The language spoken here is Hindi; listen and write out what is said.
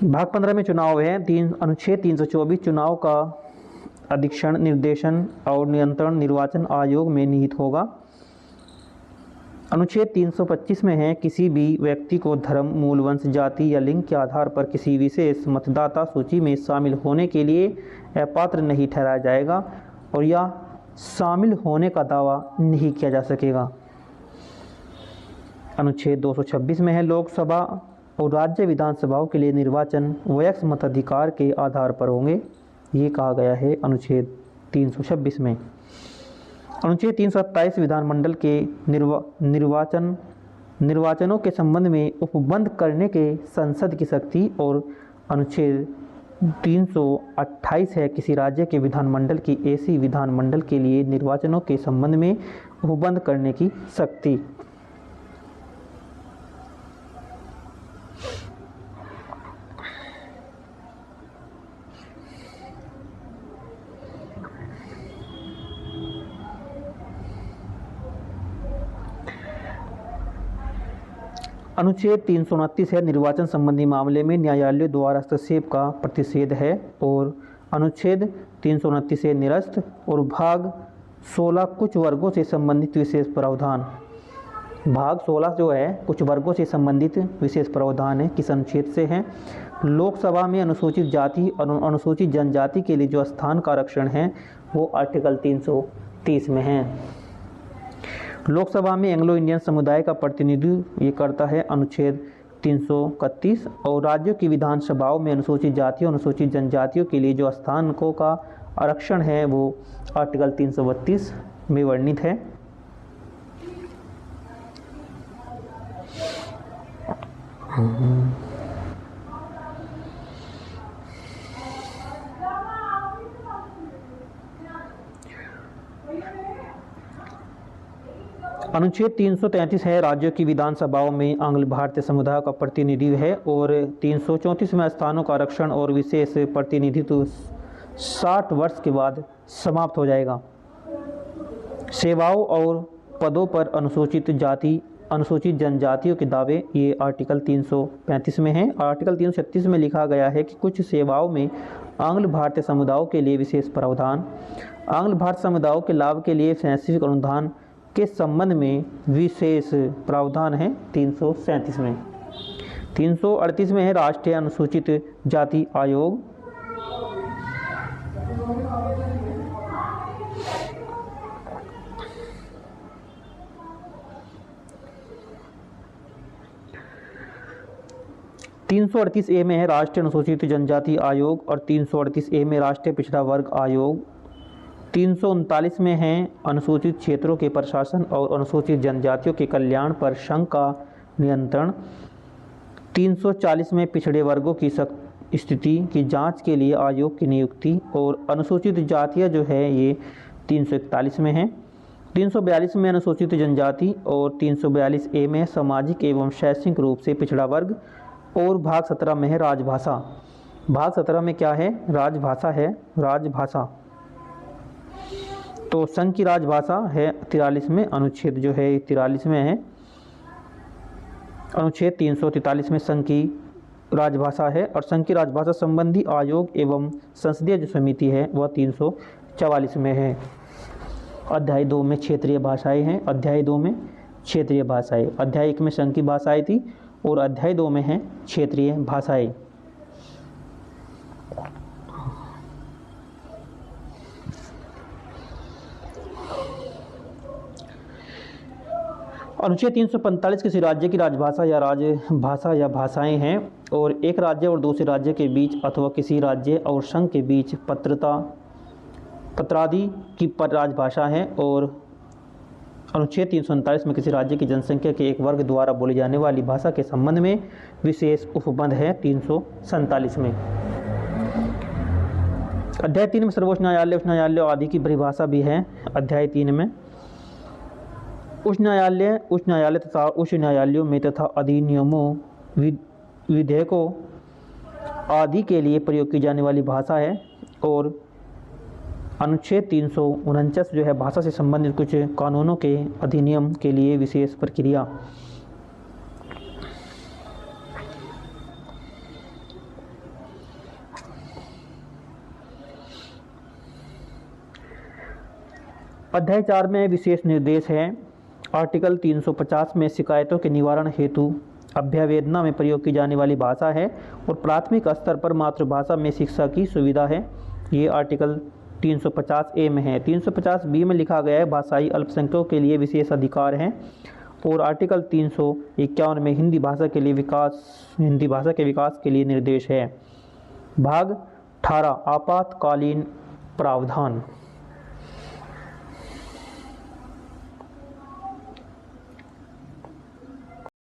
भाग 15 में चुनाव है। अनुच्छेद 324 चुनाव का अधीक्षण, निर्देशन और नियंत्रण निर्वाचन आयोग में निहित होगा। अनुच्छेद 325 में है, किसी भी व्यक्ति को धर्म, मूल वंश, जाति या लिंग के आधार पर किसी विशेष मतदाता सूची में शामिल होने के लिए अपात्र नहीं ठहराया जाएगा और या शामिल होने का दावा नहीं किया जा सकेगा। अनुच्छेद 226 में है, लोकसभा और राज्य विधानसभाओं के लिए निर्वाचन वयस्क मताधिकार के आधार पर होंगे। ये कहा गया है अनुच्छेद 326 में। अनुच्छेद 327 विधानमंडल के निर्वाचनों के संबंध में उपबंध करने के संसद की शक्ति, और अनुच्छेद 328 है, किसी राज्य के विधानमंडल की ऐसी विधानमंडल के लिए निर्वाचनों के संबंध में उपबंध करने की शक्ति। अनुच्छेद 329 है, निर्वाचन संबंधी मामले में न्यायालय द्वारा हस्तक्षेप का प्रतिषेध है। और अनुच्छेद 329 है, निरस्त। और भाग 16 कुछ वर्गों से संबंधित विशेष प्रावधान। भाग 16 जो है कुछ वर्गों से संबंधित विशेष प्रावधान है, किस अनुच्छेद से है? लोकसभा में अनुसूचित जाति और अनुसूचित जनजाति के लिए जो स्थान का आरक्षण है वो आर्टिकल 330 में है। लोकसभा में एंग्लो इंडियन समुदाय का प्रतिनिधित्व ये करता है अनुच्छेद 331। और राज्यों की विधानसभाओं में अनुसूचित जातियों, अनुसूचित जनजातियों के लिए जो स्थानों का आरक्षण है वो आर्टिकल 332 में वर्णित है। अनुच्छेद 333 है, राज्यों की विधानसभाओं में आंग्ल भारतीय समुदाय का प्रतिनिधित्व है। और 334 में स्थानों का आरक्षण और विशेष प्रतिनिधित्व 60 वर्ष के बाद समाप्त हो जाएगा। सेवाओं और पदों पर अनुसूचित जाति, अनुसूचित जनजातियों के दावे, ये आर्टिकल 335 में है। आर्टिकल 336 में लिखा गया है कि कुछ सेवाओं में आंग्ल भारतीय समुदायों के लिए विशेष प्रावधान। आंग्ल भारतीय समुदायों के लाभ के लिए शैक्षिक अनुदान के संबंध में विशेष प्रावधान है 337 में। 338 में है, राष्ट्रीय अनुसूचित जाति आयोग। ए में है, राष्ट्रीय अनुसूचित जनजाति आयोग। और 338 में राष्ट्रीय पिछड़ा वर्ग आयोग। 339 में है, अनुसूचित क्षेत्रों के प्रशासन और अनुसूचित जनजातियों के कल्याण पर संघ का नियंत्रण। 340 में पिछड़े वर्गों की स्थिति की जांच के लिए आयोग की नियुक्ति। और अनुसूचित जातियां जो है ये 341 में है। 342 में अनुसूचित जनजाति। और 342 ए में सामाजिक एवं शैक्षणिक रूप से पिछड़ा वर्ग। और भाग 17 में है राजभाषा। भाग 17 में क्या है? राजभाषा है, राजभाषा। तो संघ की राजभाषा है 43 में, अनुच्छेद जो है 43 में है। अनुच्छेद 343 में संघ की राजभाषा है। और संघ की राजभाषा संबंधी आयोग एवं संसदीय जो समिति है वह 344 में है। अध्याय 2 में क्षेत्रीय भाषाएं हैं। अध्याय 2 में क्षेत्रीय भाषाएं। अध्याय 1 में संघ की भाषाएं थी और अध्याय 2 में है क्षेत्रीय भाषाएं। अनुच्छेद 345 किसी राज्य की राजभाषा या राजभाषा या भाषाएं हैं। और एक राज्य और दूसरे राज्य के बीच अथवा किसी राज्य और संघ के बीच पत्रादि की राजभाषा है। और अनुच्छेद 347 में किसी राज्य की जनसंख्या के एक वर्ग द्वारा बोली जाने वाली भाषा के संबंध में विशेष उपबंध है 347 में। अध्याय 3 में सर्वोच्च न्यायालय, उच्च न्यायालय आदि की परिभाषा भी है। अध्याय 3 में उच्च न्यायालय तथा उच्च न्यायालयों में तथा अधिनियमों, विधेयकों आदि के लिए प्रयोग की जाने वाली भाषा है। और अनुच्छेद 349 जो है भाषा से संबंधित कुछ कानूनों के अधिनियम के लिए विशेष प्रक्रिया। अध्याय 4 में विशेष निर्देश है। आर्टिकल 350 में शिकायतों के निवारण हेतु अभ्यावेदना में प्रयोग की जाने वाली भाषा है और प्राथमिक स्तर पर मातृभाषा में शिक्षा की सुविधा है। ये आर्टिकल 350A में है। 350B में लिखा गया है भाषाई अल्पसंख्यकों के लिए विशेष अधिकार हैं। और आर्टिकल 351 में हिंदी भाषा के विकास के लिए निर्देश है। भाग 18 आपातकालीन प्रावधान।